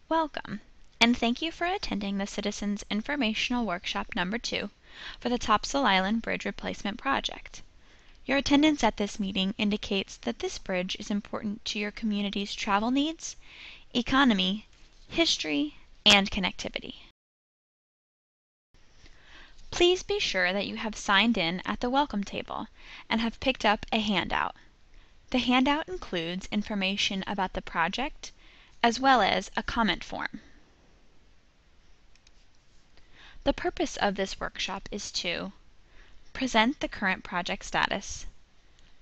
Welcome, and thank you for attending the Citizens Informational Workshop number 2 for the Topsail Island Bridge Replacement Project. Your attendance at this meeting indicates that this bridge is important to your community's travel needs, economy, history, and connectivity. Please be sure that you have signed in at the welcome table and have picked up a handout. The handout includes information about the project as well as a comment form. The purpose of this workshop is to present the current project status,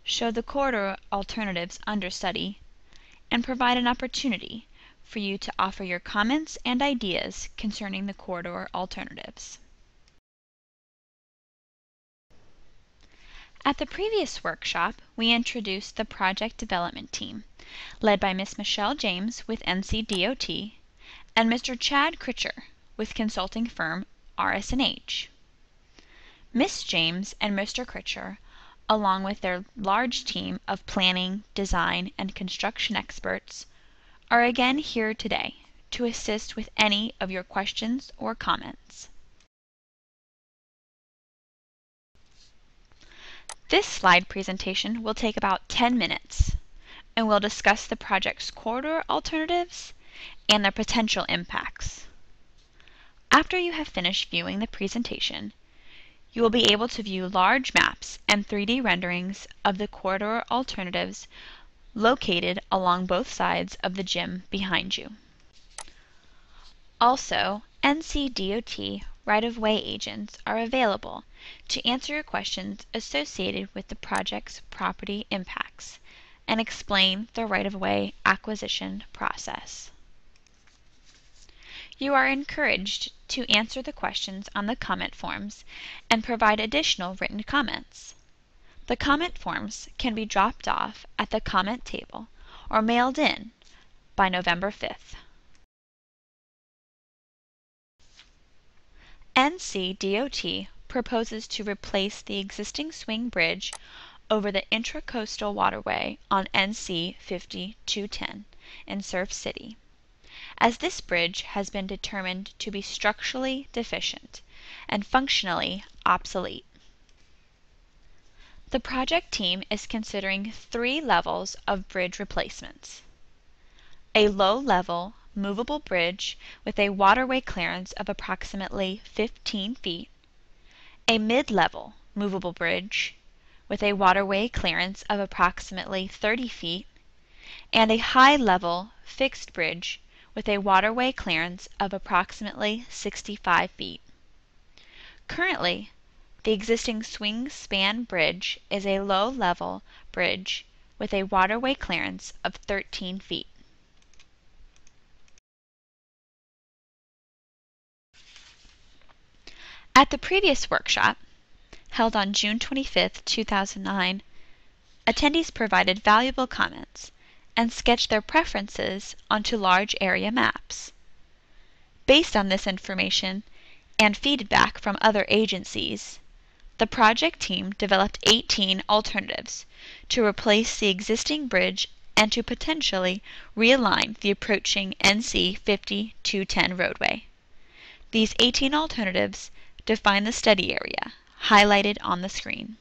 show the corridor alternatives under study, and provide an opportunity for you to offer your comments and ideas concerning the corridor alternatives. At the previous workshop, we introduced the project development team, led by Ms. Michelle James with NCDOT and Mr. Chad Critcher with consulting firm RS&H. Ms. James and Mr. Critcher, along with their large team of planning, design, and construction experts, are again here today to assist with any of your questions or comments. This slide presentation will take about 10 minutes and will discuss the project's corridor alternatives and their potential impacts. After you have finished viewing the presentation, you will be able to view large maps and 3D renderings of the corridor alternatives located along both sides of the gym behind you. Also, NCDOT right-of-way agents are available to answer your questions associated with the project's property impacts and explain the right-of-way acquisition process. You are encouraged to answer the questions on the comment forms and provide additional written comments. The comment forms can be dropped off at the comment table or mailed in by November 5th. NCDOT proposes to replace the existing swing bridge over the Intracoastal Waterway on NC 5210 in Surf City, as this bridge has been determined to be structurally deficient and functionally obsolete. The project team is considering 3 levels of bridge replacements: a low-level movable bridge with a waterway clearance of approximately 15 feet, a mid-level movable bridge with a waterway clearance of approximately 30 feet, and a high-level fixed bridge with a waterway clearance of approximately 65 feet. Currently, the existing swing span bridge is a low-level bridge with a waterway clearance of 13 feet. At the previous workshop, held on June 25, 2009, attendees provided valuable comments and sketched their preferences onto large area maps. Based on this information and feedback from other agencies, the project team developed 18 alternatives to replace the existing bridge and to potentially realign the approaching NC 5210 roadway. These 18 alternatives define the study area, highlighted on the screen.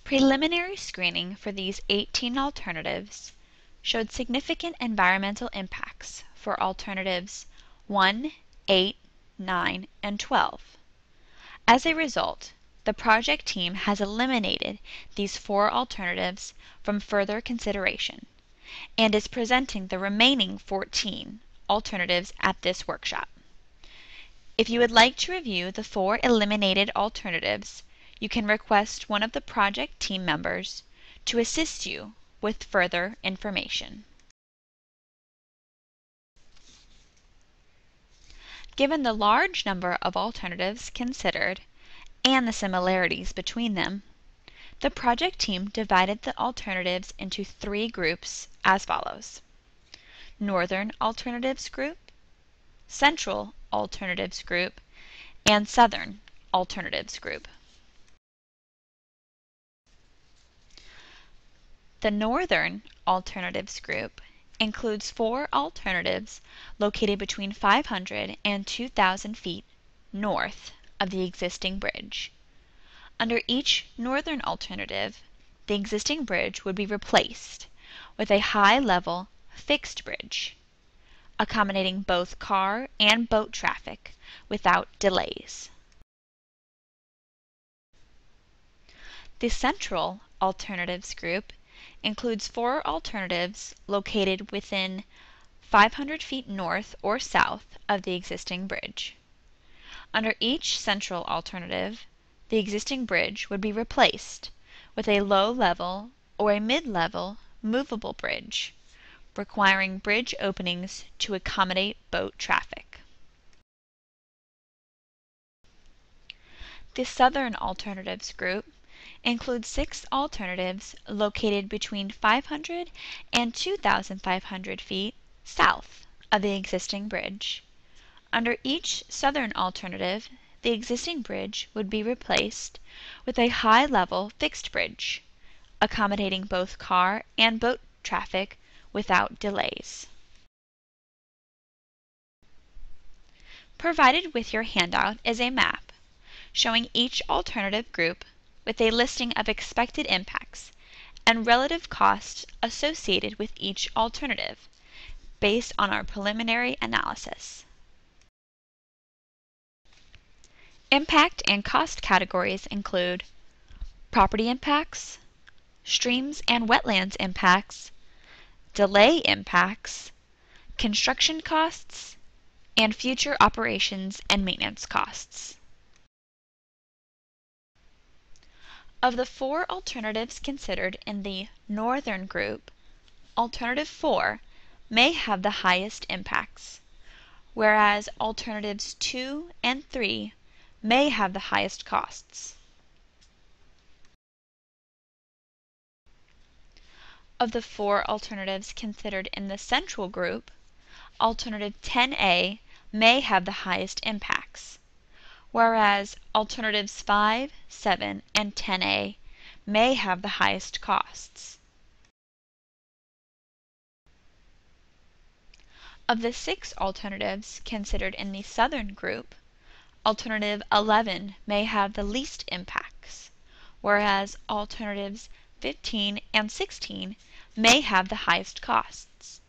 Preliminary screening for these 18 alternatives showed significant environmental impacts for alternatives 1, 8, 9, and 12. As a result, the project team has eliminated these 4 alternatives from further consideration and is presenting the remaining 14 alternatives at this workshop. If you would like to review the 4 eliminated alternatives, you can request one of the project team members to assist you with further information. Given the large number of alternatives considered and the similarities between them, the project team divided the alternatives into 3 groups as follows: Northern Alternatives Group, Central Alternatives Group, and Southern Alternatives Group. The Northern Alternatives Group includes 4 alternatives located between 500 and 2,000 feet north of the existing bridge. Under each northern alternative, the existing bridge would be replaced with a high-level fixed bridge, accommodating both car and boat traffic without delays. The central alternatives group includes 4 alternatives located within 500 feet north or south of the existing bridge. Under each central alternative, the existing bridge would be replaced with a low-level or a mid-level movable bridge, requiring bridge openings to accommodate boat traffic. The southern alternatives group includes 6 alternatives located between 500 and 2,500 feet south of the existing bridge. Under each southern alternative, the existing bridge would be replaced with a high-level fixed bridge, accommodating both car and boat traffic without delays. Provided with your handout is a map showing each alternative group with a listing of expected impacts and relative costs associated with each alternative based on our preliminary analysis. Impact and cost categories include property impacts, streams and wetlands impacts, delay impacts, construction costs, and future operations and maintenance costs. Of the 4 alternatives considered in the northern group, alternative 4 may have the highest impacts, whereas alternatives 2 and 3 may have the highest costs. Of the 4 alternatives considered in the central group, alternative 10A may have the highest impacts, whereas alternatives 5, 7, and 10A may have the highest costs. Of the 6 alternatives considered in the southern group, alternative 11 may have the least impacts, whereas alternatives 15 and 16 may have the highest costs.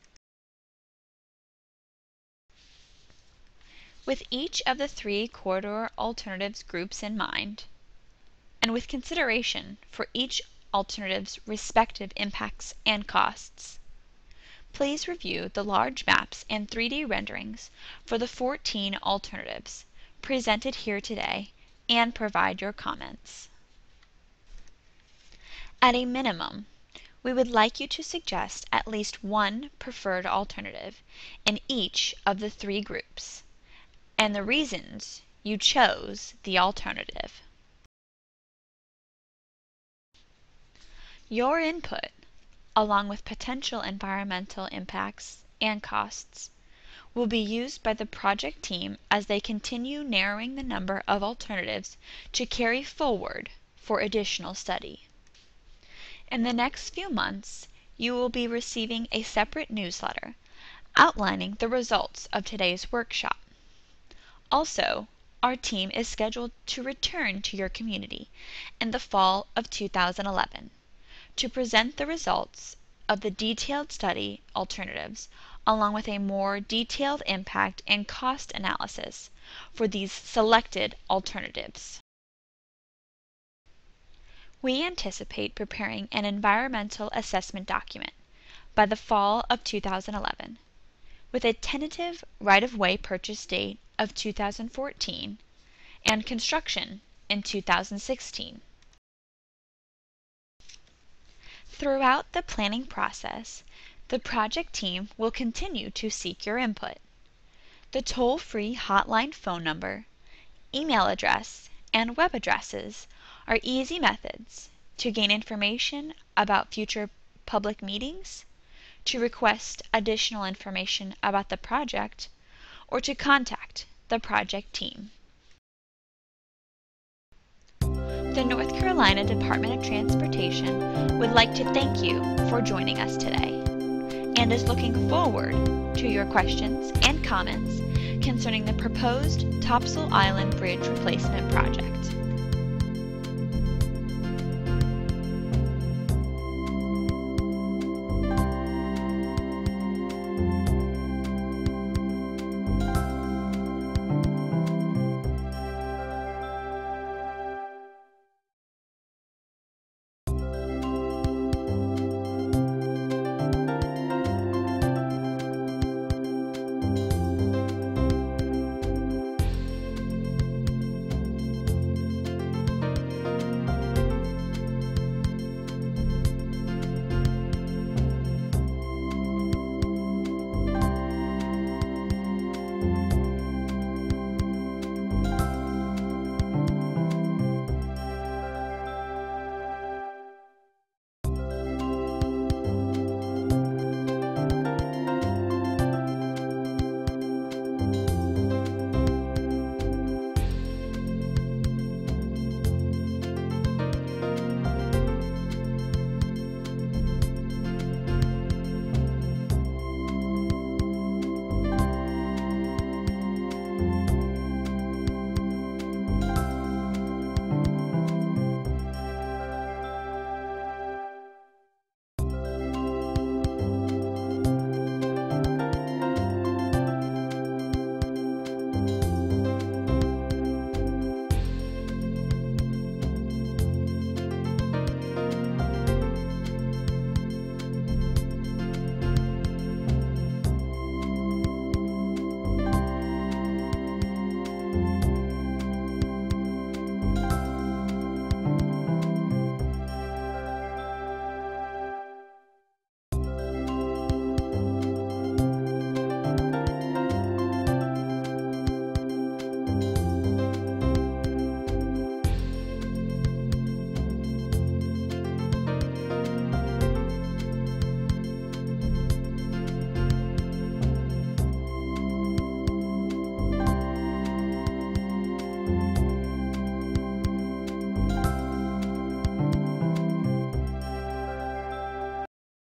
With each of the 3 corridor alternatives groups in mind, and with consideration for each alternative's respective impacts and costs, please review the large maps and 3D renderings for the 14 alternatives presented here today and provide your comments. At a minimum, we would like you to suggest at least one preferred alternative in each of the 3 groups, and the reasons you chose the alternative. Your input, along with potential environmental impacts and costs, will be used by the project team as they continue narrowing the number of alternatives to carry forward for additional study. In the next few months, you will be receiving a separate newsletter outlining the results of today's workshop. Also, our team is scheduled to return to your community in the fall of 2011 to present the results of the detailed study alternatives along with a more detailed impact and cost analysis for these selected alternatives. We anticipate preparing an environmental assessment document by the fall of 2011 with a tentative right-of-way purchase date of 2014 and construction in 2016. Throughout the planning process, the project team will continue to seek your input. The toll-free hotline phone number, email address, and web addresses are easy methods to gain information about future public meetings, to request additional information about the project, or to contact the project team. The North Carolina Department of Transportation would like to thank you for joining us today. and is looking forward to your questions and comments concerning the proposed Topsail Island Bridge Replacement project.